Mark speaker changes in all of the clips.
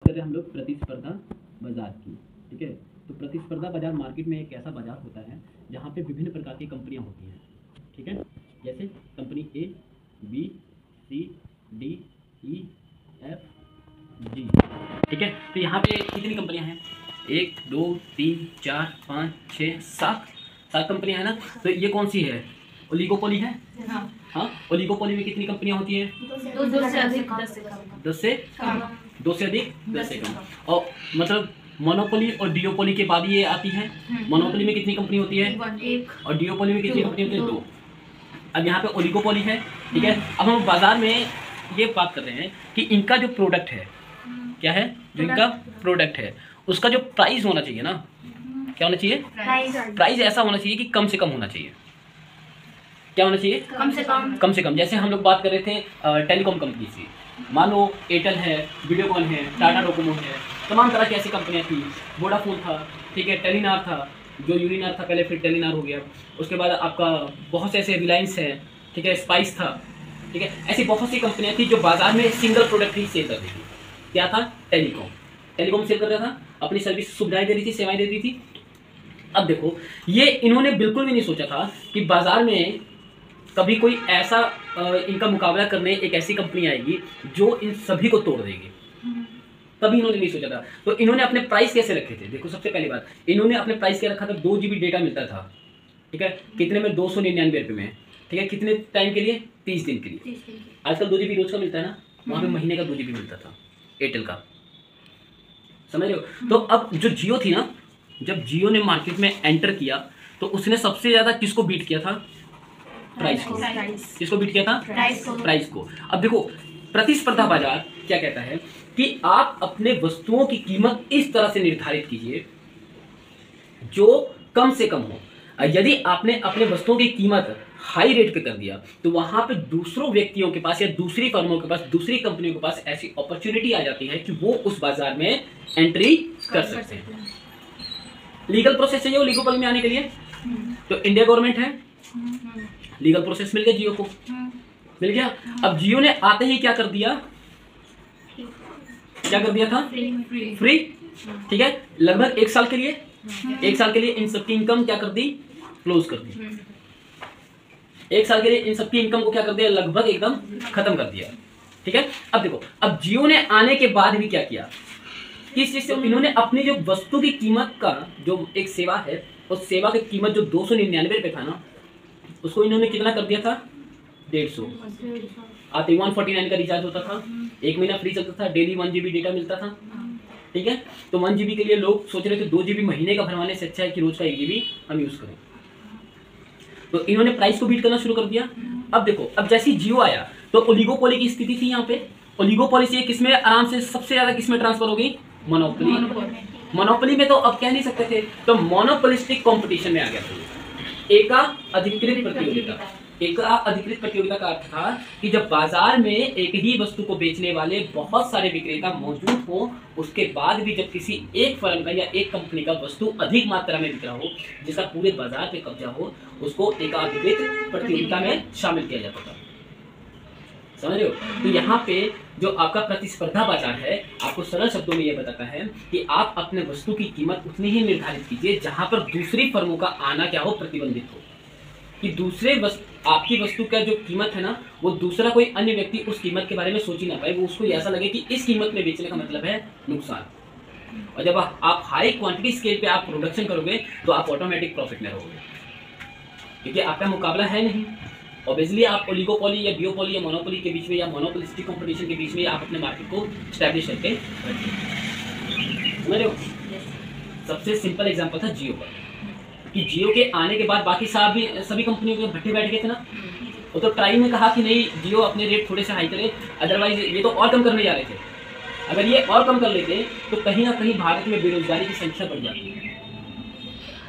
Speaker 1: कर रहे हैं हम लोग प्रतिस्पर्धा बाजार की। ठीक है, तो प्रतिस्पर्धा बाजार मार्केट में एक ऐसा बाजार होता है जहाँ पे विभिन्न प्रकार की कंपनियाँ होती हैं। ठीक है, जैसे कंपनी ए, बी, सी, डी, ई, एफ, जी। ठीक है, तो यहाँ पे कितनी कंपनियाँ हैं? 1 2 3 4 5 6 7 कंपनियाँ हैं ना। तो ये कौन सी है? ओलिगोपोली है। हाँ, ओलिगोपोली में कितनी कंपनियाँ होती हैं?
Speaker 2: 10 से अधिक
Speaker 1: 10 से अधिक 10 से कम। और मतलब मोनोपोली और डिओपोली के बाद ये आती है। मोनोपोली में कितनी कंपनी होती है?
Speaker 2: 1
Speaker 1: और डिओपोली में कितनी कंपनी होती है? 2। अब यहाँ पे ओलिगोपोली है। ठीक है, अब हम बाजार में ये बात कर रहे हैं कि इनका जो प्रोडक्ट है, क्या है जो इनका प्रोडक्ट है, उसका जो प्राइस होना चाहिए ना, क्या होना चाहिए? प्राइस ऐसा होना चाहिए कि कम से कम होना चाहिए। क्या होना चाहिए? कम से कम। जैसे हम लोग बात कर रहे थे टेलीकॉम कंपनी से, मान लो एयरटेल है, वीडियोकॉन है, टाटा डोकोमो है, तमाम तरह की ऐसी कंपनियां थी। वोडाफोन था, ठीक है, टेलीनार था, जो यूनिनार था पहले, फिर टेलीनार हो गया। उसके बाद आपका बहुत से ऐसे रिलायंस है, ठीक है, स्पाइस था, ठीक है, ऐसी बहुत सी कंपनियां थी जो बाजार में सिंगल प्रोडक्ट ही सेल करती थी। क्या था? टेलीकॉम सेल कर रहा था, अपनी सर्विस सुविधाएं दे रही थी, सेवाएं दे रही थी। अब देखो, ये इन्होंने बिल्कुल भी नहीं सोचा था कि बाजार में कभी कोई ऐसा इनका मुकाबला करने एक ऐसी कंपनी आएगी जो इन सभी को तोड़ देगी। तभी इन्होंने नहीं सोचा था। तो इन्होंने अपने प्राइस कैसे रखे थे? देखो, सबसे पहली बात, इन्होंने अपने प्राइस क्या रखा था? 2 GB डेटा मिलता था। ठीक है, कितने में? 299 रुपये में। ठीक है, कितने टाइम के लिए? 30 दिन के लिए। आजकल 2 GB रोज का मिलता है ना, वहां पे महीने का 2 GB मिलता था एयरटेल का। समझ रहे हो? तो अब जो जियो थी ना, जब जियो ने मार्केट में एंटर किया तो उसने सबसे ज्यादा किसको बीट किया था? प्राइस को। किसको बीट किया था? प्राइस को। अब देखो, प्रतिस्पर्धा बाजार क्या कहता है कि आप अपने वस्तुओं की कीमत इस तरह से निर्धारित कीजिए जो कम से कम हो। यदि आपने अपने वस्तुओं की कीमत हाई रेट पे कर दिया तो वहां पे दूसरों व्यक्तियों के पास या दूसरी फर्मों के पास, दूसरी कंपनियों के पास ऐसी अपॉर्चुनिटी आ जाती है कि वो उस बाजार में एंट्री कर सकते हैं। लीगल प्रोसेस चाहिए ओलिगोपोली में आने के लिए, तो इंडिया गवर्नमेंट है, लीगल प्रोसेस मिल गया जियो को, मिल गया। अब जियो ने आते ही क्या कर दिया? क्या कर दिया था? फ्री। ठीक है, लगभग 1 साल के लिए, 1 साल के लिए इन सबकी इनकम क्या कर दी? क्लोज कर दी। 1 साल के लिए इन सबकी इनकम को क्या कर दिया? लगभग एकदम खत्म कर दिया। ठीक है, अब देखो, अब जियो ने आने के बाद भी क्या किया? किस चीज से? इन्होंने अपनी जो वस्तु की कीमत का जो एक सेवा है, उस सेवा की कीमत जो 299 रुपये था ना, उसको इन्होंने कितना कर दिया था? 150। आते 149 का रिचार्ज होता था, 1 महीना फ्री चलता था, डेली 1 GB डेटा मिलता था। ठीक है, तो 1 GB के लिए लोग सोच रहे थे 2 GB महीने का भरवाने से अच्छा है कि रोज का 1 GB हम यूज करें। तो इन्होंने प्राइस को बीट करना शुरू कर दिया। अब देखो, अब जैसे जियो आया तो ओलिगोपोली की स्थिति थी यहाँ पे। ओलिगोपोली से किसमें आराम से सबसे ज्यादा किसमें ट्रांसफर होगी? मोनोपोली। मोनोपोली में तो अब कह नहीं सकते थे, तो मोनोपोलिस्टिक कंपटीशन में आ गया था। एका अधिकृत प्रतियोगिता। एका अधिकृत प्रतियोगिता का अर्थ था कि जब बाजार में एक ही वस्तु को बेचने वाले बहुत सारे विक्रेता मौजूद हो, उसके बाद भी जब किसी एक फर्म का या एक कंपनी का वस्तु अधिक मात्रा में बिक रहा हो, जिसका पूरे बाजार पे कब्जा हो, उसको एका अधिकृत प्रतियोगिता में शामिल किया जाता था। समझ रहे हो? तो यहाँ पे जो आपका प्रतिस्पर्धा बाजार है, आपको सरल शब्दों में यह बताता है कि आप अपने वस्तु की कीमत उतनी ही निर्धारित कीजिए जहां पर दूसरी फर्मों का आना क्या हो? प्रतिबंधित हो। कि दूसरे आपकी वस्तु का जो कीमत है ना, वो दूसरा कोई अन्य व्यक्ति उस कीमत के बारे में सोच ही ना पाए। वो उसको ऐसा लगे कि इस कीमत में बेचने का मतलब है नुकसान। और जब आप हाई क्वांटिटी स्केल पे आप प्रोडक्शन करोगे तो आप ऑटोमेटिक प्रॉफिट में रहोगे, क्योंकि आपका मुकाबला है नहीं। ऑब्वियसली आप ओलिगोपोली या डिओपोली या मोनोपोली के बीच में या मोनोपोलिस्टिक कंपटीशन के बीच में आप अपने मार्केट को स्टैब्लिश करके रखिए। समझ रहे हो? सबसे सिंपल एग्जांपल था जियो का, कि जियो के आने के बाद बाकी सभी कंपनियों के भट्टे बैठ गए थे ना। वो तो ट्राई में कहा कि नहीं, जियो अपने रेट थोड़े से हाई करे, अदरवाइज ये तो और कम करने जा रहे थे। अगर ये और कम कर लेते तो कहीं ना कहीं भारत में बेरोजगारी की संख्या बढ़ जाती है।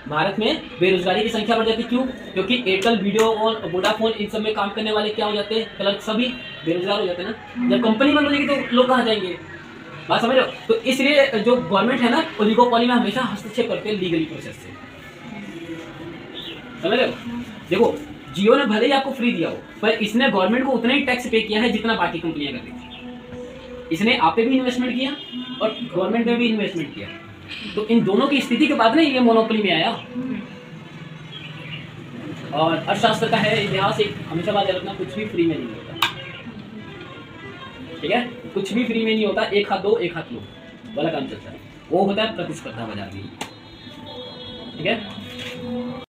Speaker 1: भारत में बेरोजगारी की संख्या बढ़ जाती। क्यों? क्योंकि एयरटेल, वीडियो और वोडाफोन, इन सब में काम करने वाले क्या हो जाते हैं? क्लर्क सभी बेरोजगार हो जाते हैं ना। जब कंपनी बंद हो जाएगी तो लोग कहाँ जाएंगे? बात समझ रहे हो? तो इसलिए जो गवर्नमेंट है ना, ओलिगोपोली में हमेशा हस्तक्षेप करते हैं लीगली प्रोसेस से। समझ रहे हो? देखो, जियो ने भले ही आपको फ्री दिया हो, पर इसने गवर्नमेंट को उतना ही टैक्स पे किया है जितना बाकी कंपनियां कर रही थी। इसने आप पे भी इन्वेस्टमेंट किया और गवर्नमेंट ने भी इन्वेस्टमेंट किया, तो इन दोनों की स्थिति के बाद ना ये मोनोपोली में आया। और अर्थशास्त्र का है इतिहास, एक हमेशा बात याद रखना, कुछ भी फ्री में नहीं होता, ठीक है, कुछ भी फ्री में नहीं होता। एक हाथ दो एक हाथ लो वाला काम चलता है, वो होता है प्रतिस्पर्धा बाजार में, ठीक है।